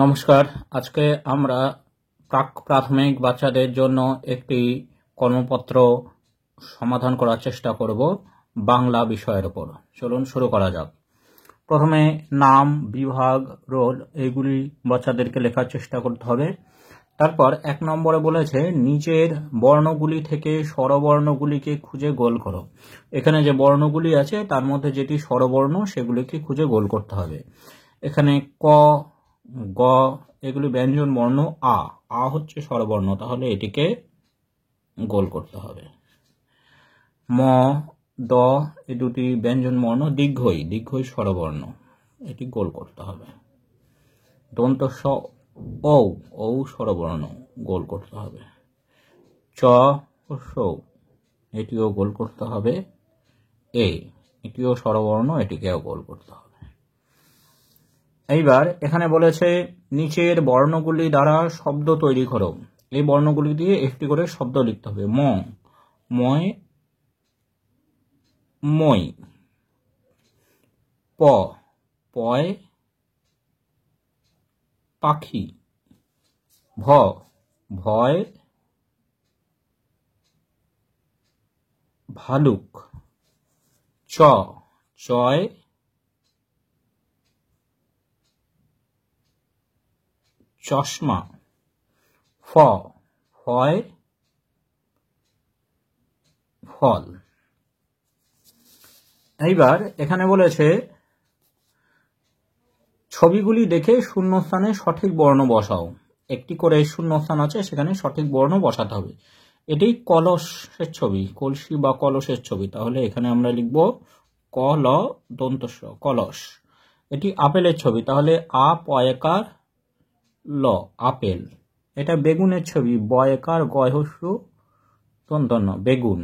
নমস্কার। আজকে আমরা প্রাথমিক বাচ্চাদের জন্য একটি কর্মপত্র সমাধান করার চেষ্টা করব বাংলা বিষয়ের উপর। চলুন শুরু করা যাক। প্রথমে নাম, বিভাগ, রোল এইগুলি বাচ্চাদেরকে লেখার চেষ্টা করতে হবে। তারপর 1 নম্বরে বলেছে নিচের বর্ণগুলি থেকে স্বরবর্ণগুলিকে খুঁজে গোল করো। এখানে যে বর্ণগুলি আছে তার মধ্যে যেটি স্বরবর্ণ সেগুলিকে খুঁজে গোল করতে হবে। এখানে ক, গ এগুলি ব্যঞ্জন বর্ণ, আ হচ্ছে স্বরবর্ণ, তাহলে এটিকে গোল করতে হবে। ম, দ এই দুটি ব্যঞ্জন বর্ণ, দীর্ঘই স্বরবর্ণ, এটি গোল করতে হবে। দন্ত স, ও স্বরবর্ণ, গোল করতে হবে। চ ও সৌ এটিও গোল করতে হবে। এটিও স্বরবর্ণ, এটিকেও গোল করতে হবে। এইবার এখানে বলেছে নিচের বর্ণগুলি দ্বারা শব্দ তৈরি করো। এই বর্ণগুলি দিয়ে একটি করে শব্দ লিখতে হবে। ময়, মই। পয়, পাখি। ভয়, ভালুক। চয়, চশমা। ফল। এইবার এখানে বলেছে ছবিগুলি দেখে শূন্যস্থানে সঠিক বর্ণ বসাও। একটি করে শূন্যস্থান আছে, সেখানে সঠিক বর্ণ বসাতে হবে। এটি কলসের ছবি, কলসি বা কলসের ছবি, তাহলে এখানে আমরা লিখব কল দন্ত স, কলস। এটি আপেলের ছবি, তাহলে আ পয়কার ল, আপেল। এটা বেগুনের ছবি, বয়কার গয় হস্যু দন্ত ন, বেগুন।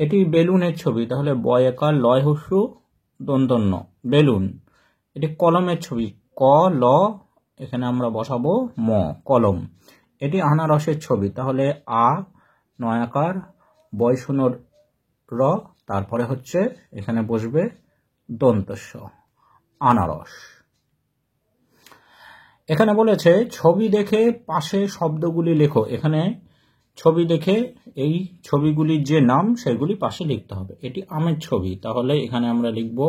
এটি বেলুনের ছবি, তাহলে বয়কার লয় হস্যু দন্ত ন, বেলুন। এটি কলমের ছবি, ক ল, এখানে আমরা বসাবো ম, কলম। এটি আনারসের ছবি, তাহলে আ নয়াকার বয় শূন্য র, তারপরে হচ্ছে এখানে বসবে দন্তস্ব, আনারস। এখানে বলেছে ছবি দেখে পাশে শব্দগুলি লেখো। এখানে ছবি দেখে এই ছবিগুলির যে নাম সেগুলি পাশে লিখতে হবে। এটি আমের ছবি, তাহলে এখানে আমরা লিখব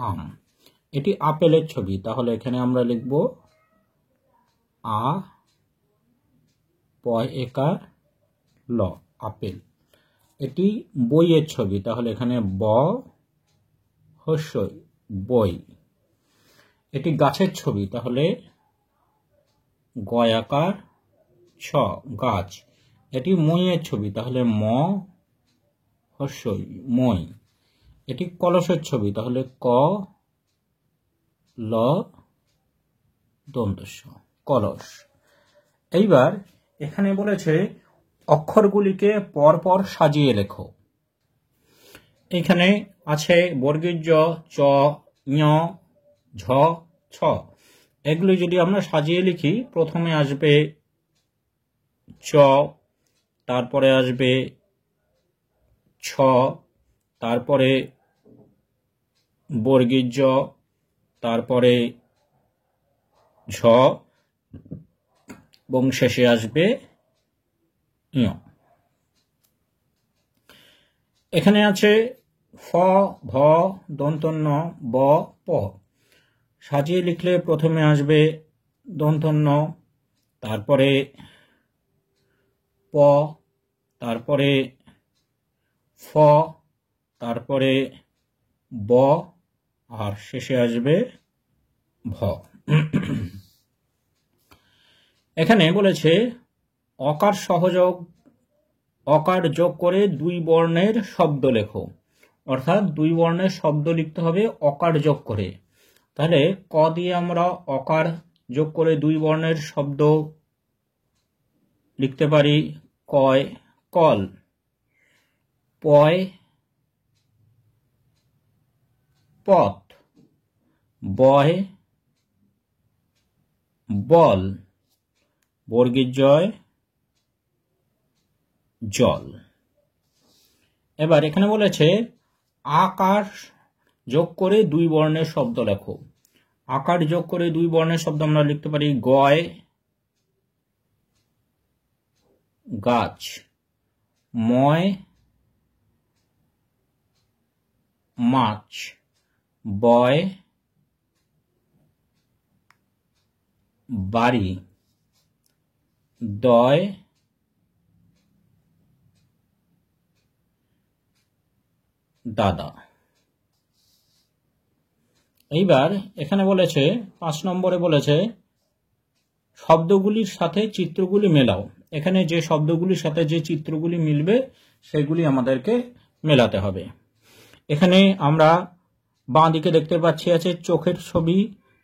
আম। এটি আপেলের ছবি, তাহলে এখানে আমরা লিখব আ পয় একার ল, আপেল। এটি বইয়ের ছবি, তাহলে এখানে ব হস্যই, বই। এটি গাছের ছবি, তাহলে গয়াকার ছ, গাছ। এটি মইয়ের ছবি, তাহলে ম হস্যই, মই। এটি কলসের ছবি, তাহলে ক ল দন্তস্ব, কলস। এইবার এখানে বলেছে অক্ষরগুলিকে পরপর সাজিয়ে লেখো। এখানে আছে বর্গীয় জ, চ, ঞ, ঝ, ছ। এগুলি যদি আমরা সাজিয়ে লিখি, প্রথমে আসবে চ, তারপরে আসবে ছ, তারপরে বর্গীয় জ, তারপরে ঝ এবং শেষে আসবে ঞ। এখানে আছে ফ, ভ, দন্তন্য, ব, প। সাজিয়ে লিখলে প্রথমে আসবে দন্তন্য, তারপরে প, তারপরে ফ, তারপরে ব, আর শেষে আসবে ভ। এখানে বলেছে অকার সহযোগ, অকার যোগ করে 2 বর্ণের শব্দ লেখো। অর্থাৎ 2 বর্ণের শব্দ লিখতে হবে অকার যোগ করে। তাহলে ক দিয়ে আমরা অকার যোগ করে 2 বর্ণের শব্দ লিখতে পারি। কয়, কল। পয়, পথ। বয়, বল। বর্গীর জয়, জল। এবার এখানে বলেছে আকার যোগ করে দুই বর্ণের শব্দ লেখো। আকার যোগ করে দুই বর্ণের শব্দ আমরা লিখতে পারি গয় গাছ, ময় মাছ, বয় বাড়ি, দয় দাদা। এইবার এখানে বলেছে 5 নম্বরে বলেছে শব্দগুলির সাথে চিত্রগুলি মেলাও। এখানে যে শব্দগুলির সাথে যে চিত্রগুলি মিলবে সেগুলি আমাদেরকে মেলাতে হবে। এখানে আমরা বাঁ দিকে দেখতে পাচ্ছি আছে চোখের ছবি,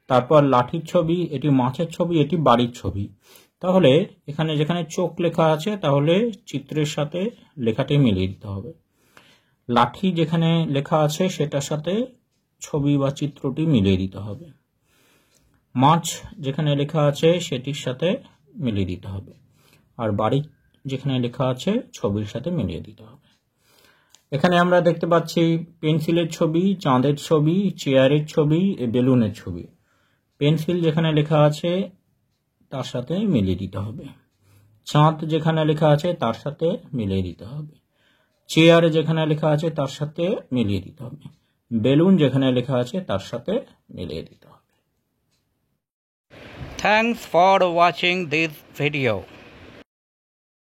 তারপর লাঠির ছবি, এটি মাছের ছবি, এটি বাড়ির ছবি। তাহলে এখানে যেখানে চোখ লেখা আছে তাহলে চিত্রের সাথে লেখাটি মিলিয়ে দিতে হবে। লাঠি যেখানে লেখা আছে সেটার সাথে ছবি বা চিত্রটি মিলিয়ে দিতে হবে। মাছ যেখানে লেখা আছে সেটির সাথে মিলিয়ে দিতে হবে। আর বাড়ি যেখানে লেখা আছে ছবির সাথে মিলিয়ে দিতে হবে। এখানে আমরা দেখতে পাচ্ছি পেন্সিলের ছবি, চাঁদের ছবি, চেয়ারের ছবি, বেলুনের ছবি। পেন্সিল যেখানে লেখা আছে তার সাথে মিলিয়ে দিতে হবে। চাঁদ যেখানে লেখা আছে তার সাথে মিলিয়ে দিতে হবে। চেয়ার যেখানে লেখা আছে তার সাথে মিলিয়ে দিতে হবে। বেলুন যেখানে লেখা আছে তার সাথে মিলিয়ে দিতে হবে। Thanks for watching this video.